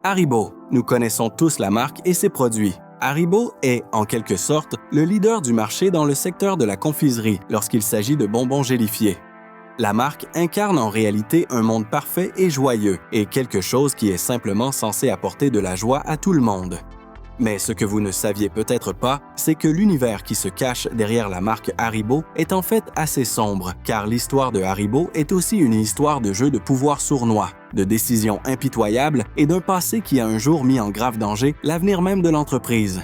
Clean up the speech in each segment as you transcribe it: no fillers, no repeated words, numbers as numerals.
Haribo. Nous connaissons tous la marque et ses produits. Haribo est, en quelque sorte, le leader du marché dans le secteur de la confiserie lorsqu'il s'agit de bonbons gélifiés. La marque incarne en réalité un monde parfait et joyeux, et quelque chose qui est simplement censé apporter de la joie à tout le monde. Mais ce que vous ne saviez peut-être pas, c'est que l'univers qui se cache derrière la marque Haribo est en fait assez sombre, car l'histoire de Haribo est aussi une histoire de jeu de pouvoir sournois, de décisions impitoyables et d'un passé qui a un jour mis en grave danger l'avenir même de l'entreprise.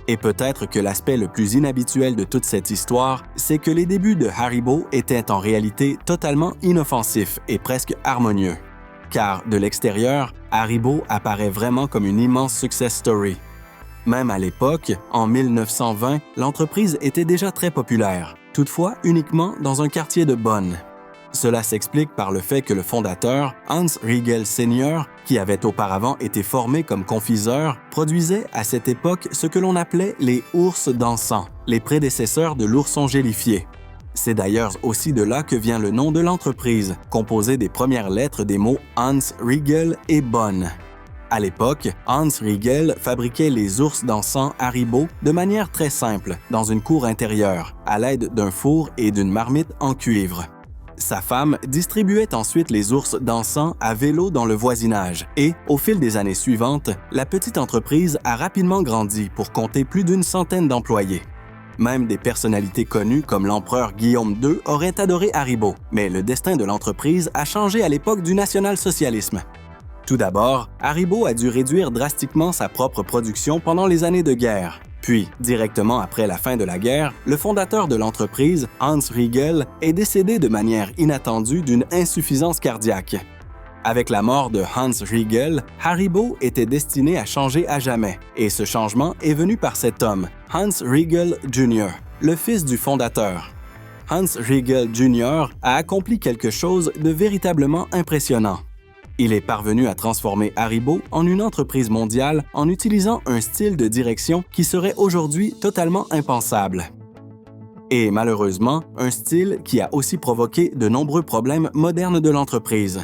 Et peut-être que l'aspect le plus inhabituel de toute cette histoire, c'est que les débuts de Haribo étaient en réalité totalement inoffensifs et presque harmonieux. Car de l'extérieur, Haribo apparaît vraiment comme une immense success story. Même à l'époque, en 1920, l'entreprise était déjà très populaire, toutefois uniquement dans un quartier de Bonn. Cela s'explique par le fait que le fondateur, Hans Riegel Sr., qui avait auparavant été formé comme confiseur, produisait à cette époque ce que l'on appelait les ours dansants, les prédécesseurs de l'ourson gélifié. C'est d'ailleurs aussi de là que vient le nom de l'entreprise, composé des premières lettres des mots Hans Riegel et Bonn. À l'époque, Hans Riegel fabriquait les ours dansants Haribo de manière très simple, dans une cour intérieure, à l'aide d'un four et d'une marmite en cuivre. Sa femme distribuait ensuite les ours dansants à vélo dans le voisinage et, au fil des années suivantes, la petite entreprise a rapidement grandi pour compter plus d'une centaine d'employés. Même des personnalités connues comme l'empereur Guillaume II auraient adoré Haribo, mais le destin de l'entreprise a changé à l'époque du national-socialisme. Tout d'abord, Haribo a dû réduire drastiquement sa propre production pendant les années de guerre. Puis, directement après la fin de la guerre, le fondateur de l'entreprise, Hans Riegel, est décédé de manière inattendue d'une insuffisance cardiaque. Avec la mort de Hans Riegel, Haribo était destiné à changer à jamais, et ce changement est venu par cet homme, Hans Riegel Jr., le fils du fondateur. Hans Riegel Jr. a accompli quelque chose de véritablement impressionnant. Il est parvenu à transformer Haribo en une entreprise mondiale en utilisant un style de direction qui serait aujourd'hui totalement impensable. Et malheureusement, un style qui a aussi provoqué de nombreux problèmes modernes de l'entreprise.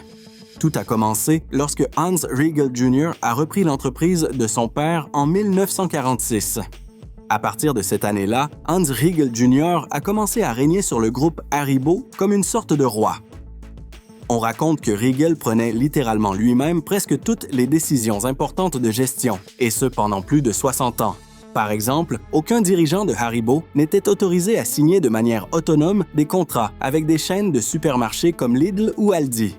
Tout a commencé lorsque Hans Riegel Jr. a repris l'entreprise de son père en 1946. À partir de cette année-là, Hans Riegel Jr. a commencé à régner sur le groupe Haribo comme une sorte de roi. On raconte que Riegel prenait littéralement lui-même presque toutes les décisions importantes de gestion, et ce pendant plus de 60 ans. Par exemple, aucun dirigeant de Haribo n'était autorisé à signer de manière autonome des contrats avec des chaînes de supermarchés comme Lidl ou Aldi.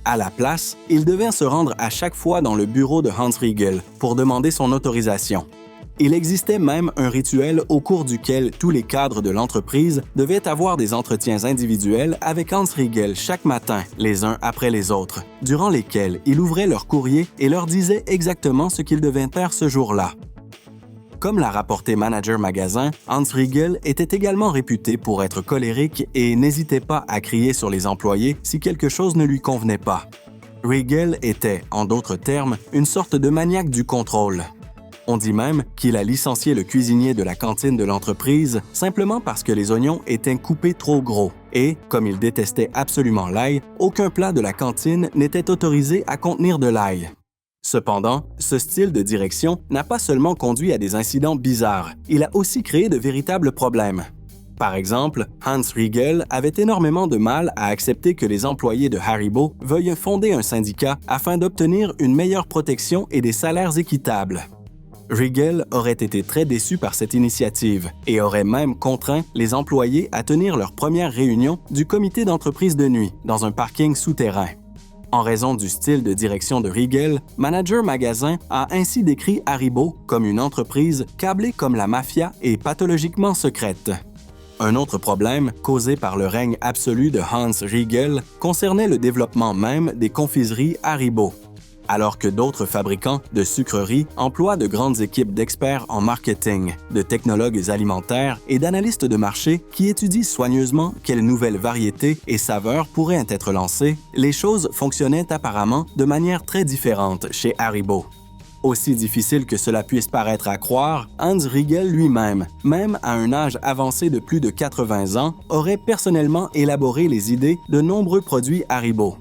À la place, il devait se rendre à chaque fois dans le bureau de Hans Riegel pour demander son autorisation. Il existait même un rituel au cours duquel tous les cadres de l'entreprise devaient avoir des entretiens individuels avec Hans Riegel chaque matin, les uns après les autres, durant lesquels il ouvrait leur courrier et leur disait exactement ce qu'ils devaient faire ce jour-là. Comme l'a rapporté Manager Magazin, Hans Riegel était également réputé pour être colérique et n'hésitait pas à crier sur les employés si quelque chose ne lui convenait pas. Riegel était, en d'autres termes, une sorte de maniaque du contrôle. On dit même qu'il a licencié le cuisinier de la cantine de l'entreprise simplement parce que les oignons étaient coupés trop gros. Et, comme il détestait absolument l'ail, aucun plat de la cantine n'était autorisé à contenir de l'ail. Cependant, ce style de direction n'a pas seulement conduit à des incidents bizarres, il a aussi créé de véritables problèmes. Par exemple, Hans Riegel avait énormément de mal à accepter que les employés de Haribo veuillent fonder un syndicat afin d'obtenir une meilleure protection et des salaires équitables. Riegel aurait été très déçu par cette initiative et aurait même contraint les employés à tenir leur première réunion du comité d'entreprise de nuit dans un parking souterrain. En raison du style de direction de Riegel, Manager Magazin a ainsi décrit Haribo comme une entreprise câblée comme la mafia et pathologiquement secrète. Un autre problème, causé par le règne absolu de Hans Riegel, concernait le développement même des confiseries Haribo. Alors que d'autres fabricants de sucreries emploient de grandes équipes d'experts en marketing, de technologues alimentaires et d'analystes de marché qui étudient soigneusement quelles nouvelles variétés et saveurs pourraient être lancées, les choses fonctionnaient apparemment de manière très différente chez Haribo. Aussi difficile que cela puisse paraître à croire, Hans Riegel lui-même, même à un âge avancé de plus de 80 ans, aurait personnellement élaboré les idées de nombreux produits Haribo.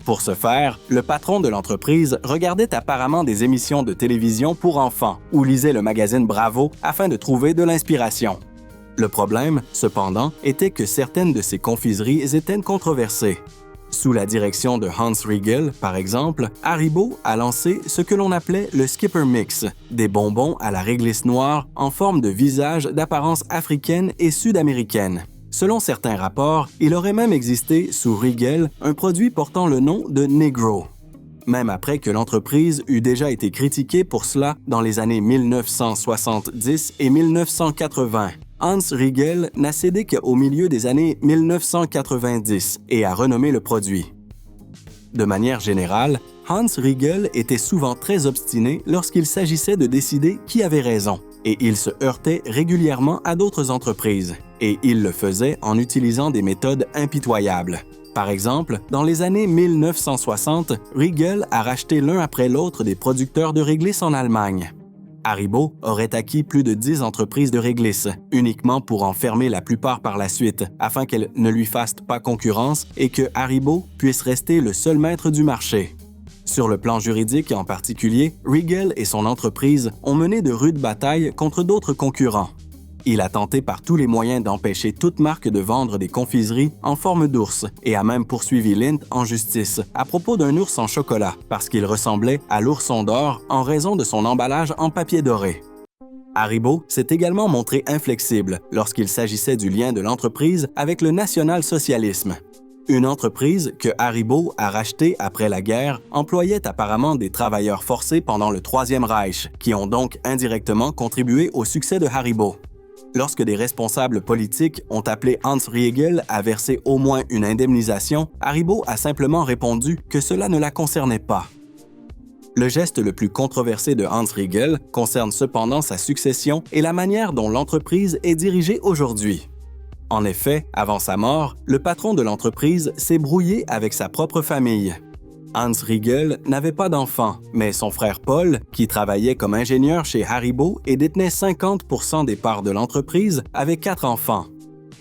Pour ce faire, le patron de l'entreprise regardait apparemment des émissions de télévision pour enfants ou lisait le magazine Bravo afin de trouver de l'inspiration. Le problème, cependant, était que certaines de ces confiseries étaient controversées. Sous la direction de Hans Riegel, par exemple, Haribo a lancé ce que l'on appelait le Skipper Mix, des bonbons à la réglisse noire en forme de visage d'apparence africaine et sud-américaine. Selon certains rapports, il aurait même existé, sous Riegel, un produit portant le nom de Negro. Même après que l'entreprise eut déjà été critiquée pour cela dans les années 1970 et 1980, Hans Riegel n'a cédé qu'au milieu des années 1990 et a renommé le produit. De manière générale, Hans Riegel était souvent très obstiné lorsqu'il s'agissait de décider qui avait raison, et il se heurtait régulièrement à d'autres entreprises, et il le faisait en utilisant des méthodes impitoyables. Par exemple, dans les années 1960, Riegel a racheté l'un après l'autre des producteurs de réglisse en Allemagne. Haribo aurait acquis plus de 10 entreprises de réglisse, uniquement pour en fermer la plupart par la suite, afin qu'elles ne lui fassent pas concurrence et que Haribo puisse rester le seul maître du marché. Sur le plan juridique en particulier, Riegel et son entreprise ont mené de rudes batailles contre d'autres concurrents. Il a tenté par tous les moyens d'empêcher toute marque de vendre des confiseries en forme d'ours et a même poursuivi Lindt en justice à propos d'un ours en chocolat parce qu'il ressemblait à l'ourson d'or en raison de son emballage en papier doré. Haribo s'est également montré inflexible lorsqu'il s'agissait du lien de l'entreprise avec le national-socialisme. Une entreprise que Haribo a rachetée après la guerre employait apparemment des travailleurs forcés pendant le Troisième Reich, qui ont donc indirectement contribué au succès de Haribo. Lorsque des responsables politiques ont appelé Hans Riegel à verser au moins une indemnisation, Haribo a simplement répondu que cela ne la concernait pas. Le geste le plus controversé de Hans Riegel concerne cependant sa succession et la manière dont l'entreprise est dirigée aujourd'hui. En effet, avant sa mort, le patron de l'entreprise s'est brouillé avec sa propre famille. Hans Riegel n'avait pas d'enfants, mais son frère Paul, qui travaillait comme ingénieur chez Haribo et détenait 50% des parts de l'entreprise, avait 4 enfants.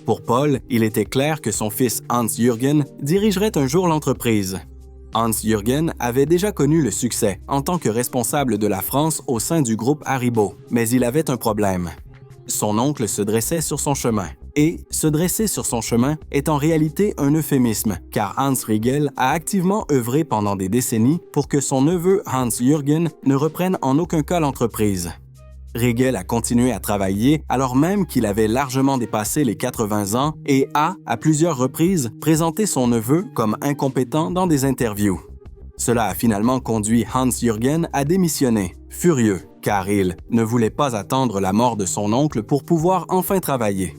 Pour Paul, il était clair que son fils Hans-Jürgen dirigerait un jour l'entreprise. Hans-Jürgen avait déjà connu le succès en tant que responsable de la France au sein du groupe Haribo, mais il avait un problème. Son oncle se dressait sur son chemin. Et se dresser sur son chemin est en réalité un euphémisme, car Hans Riegel a activement œuvré pendant des décennies pour que son neveu Hans-Jürgen ne reprenne en aucun cas l'entreprise. Riegel a continué à travailler alors même qu'il avait largement dépassé les 80 ans et a, à plusieurs reprises, présenté son neveu comme incompétent dans des interviews. Cela a finalement conduit Hans-Jürgen à démissionner, furieux, car il ne voulait pas attendre la mort de son oncle pour pouvoir enfin travailler.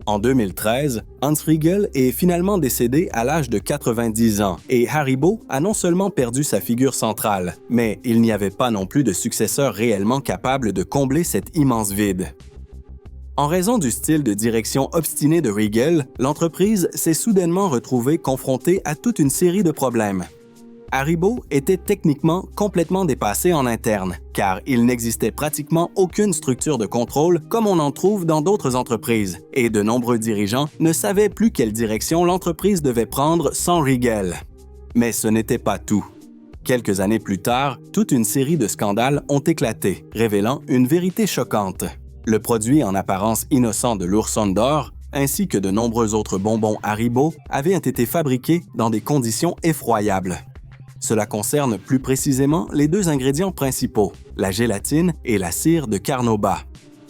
En 2013, Hans Riegel est finalement décédé à l'âge de 90 ans et Haribo a non seulement perdu sa figure centrale, mais il n'y avait pas non plus de successeur réellement capable de combler cet immense vide. En raison du style de direction obstiné de Riegel, l'entreprise s'est soudainement retrouvée confrontée à toute une série de problèmes. Haribo était techniquement complètement dépassé en interne, car il n'existait pratiquement aucune structure de contrôle comme on en trouve dans d'autres entreprises, et de nombreux dirigeants ne savaient plus quelle direction l'entreprise devait prendre sans Riegel. Mais ce n'était pas tout. Quelques années plus tard, toute une série de scandales ont éclaté, révélant une vérité choquante. Le produit en apparence innocent de l'ourson d'or, ainsi que de nombreux autres bonbons Haribo, avaient été fabriqués dans des conditions effroyables. Cela concerne plus précisément les 2 ingrédients principaux, la gélatine et la cire de carnauba.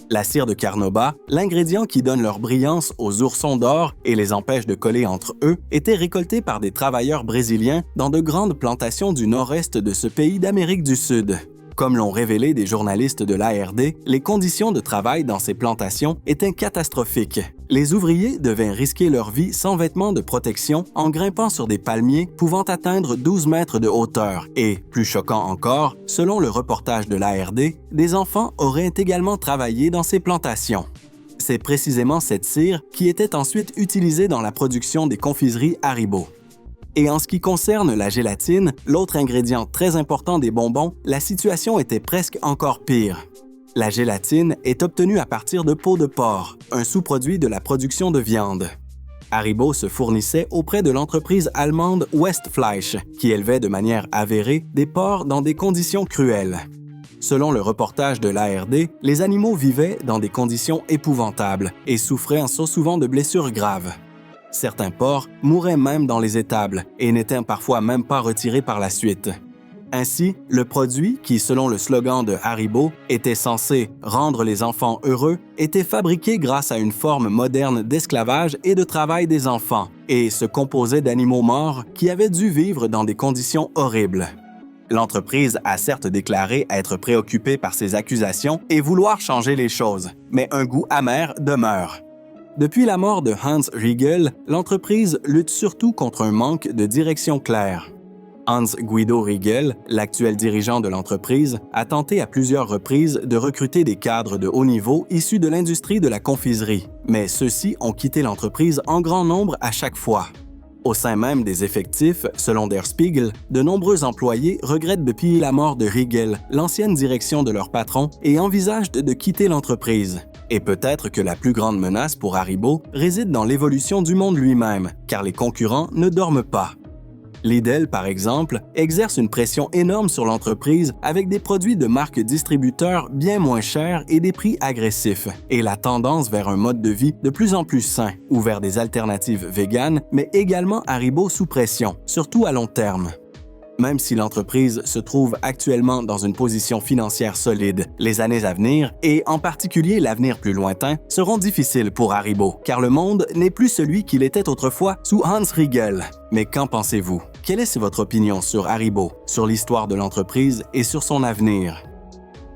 La cire de carnauba, l'ingrédient qui donne leur brillance aux oursons d'or et les empêche de coller entre eux, était récoltée par des travailleurs brésiliens dans de grandes plantations du nord-est de ce pays d'Amérique du Sud. Comme l'ont révélé des journalistes de l'ARD, les conditions de travail dans ces plantations étaient catastrophiques. Les ouvriers devaient risquer leur vie sans vêtements de protection en grimpant sur des palmiers pouvant atteindre 12 mètres de hauteur. Et, plus choquant encore, selon le reportage de l'ARD, des enfants auraient également travaillé dans ces plantations. C'est précisément cette cire qui était ensuite utilisée dans la production des confiseries Haribo. Et en ce qui concerne la gélatine, l'autre ingrédient très important des bonbons, la situation était presque encore pire. La gélatine est obtenue à partir de peau de porc, un sous-produit de la production de viande. Haribo se fournissait auprès de l'entreprise allemande Westfleisch, qui élevait de manière avérée des porcs dans des conditions cruelles. Selon le reportage de l'ARD, les animaux vivaient dans des conditions épouvantables et souffraient souvent de blessures graves. Certains porcs mouraient même dans les étables et n'étaient parfois même pas retirés par la suite. Ainsi, le produit, qui selon le slogan de Haribo était censé rendre les enfants heureux, était fabriqué grâce à une forme moderne d'esclavage et de travail des enfants, et se composait d'animaux morts qui avaient dû vivre dans des conditions horribles. L'entreprise a certes déclaré être préoccupée par ces accusations et vouloir changer les choses, mais un goût amer demeure. Depuis la mort de Hans Riegel, l'entreprise lutte surtout contre un manque de direction claire. Hans Guido Riegel, l'actuel dirigeant de l'entreprise, a tenté à plusieurs reprises de recruter des cadres de haut niveau issus de l'industrie de la confiserie, mais ceux-ci ont quitté l'entreprise en grand nombre à chaque fois. Au sein même des effectifs, selon Der Spiegel, de nombreux employés regrettent depuis la mort de Riegel l'ancienne direction de leur patron et envisagent de quitter l'entreprise. Et peut-être que la plus grande menace pour Haribo réside dans l'évolution du monde lui-même, car les concurrents ne dorment pas. Lidl, par exemple, exerce une pression énorme sur l'entreprise avec des produits de marque distributeurs bien moins chers et des prix agressifs, et la tendance vers un mode de vie de plus en plus sain, ou vers des alternatives véganes, mais également Haribo sous pression, surtout à long terme. Même si l'entreprise se trouve actuellement dans une position financière solide, les années à venir, et en particulier l'avenir plus lointain, seront difficiles pour Haribo, car le monde n'est plus celui qu'il était autrefois sous Hans Riegel. Mais qu'en pensez-vous? Quelle est votre opinion sur Haribo, sur l'histoire de l'entreprise et sur son avenir?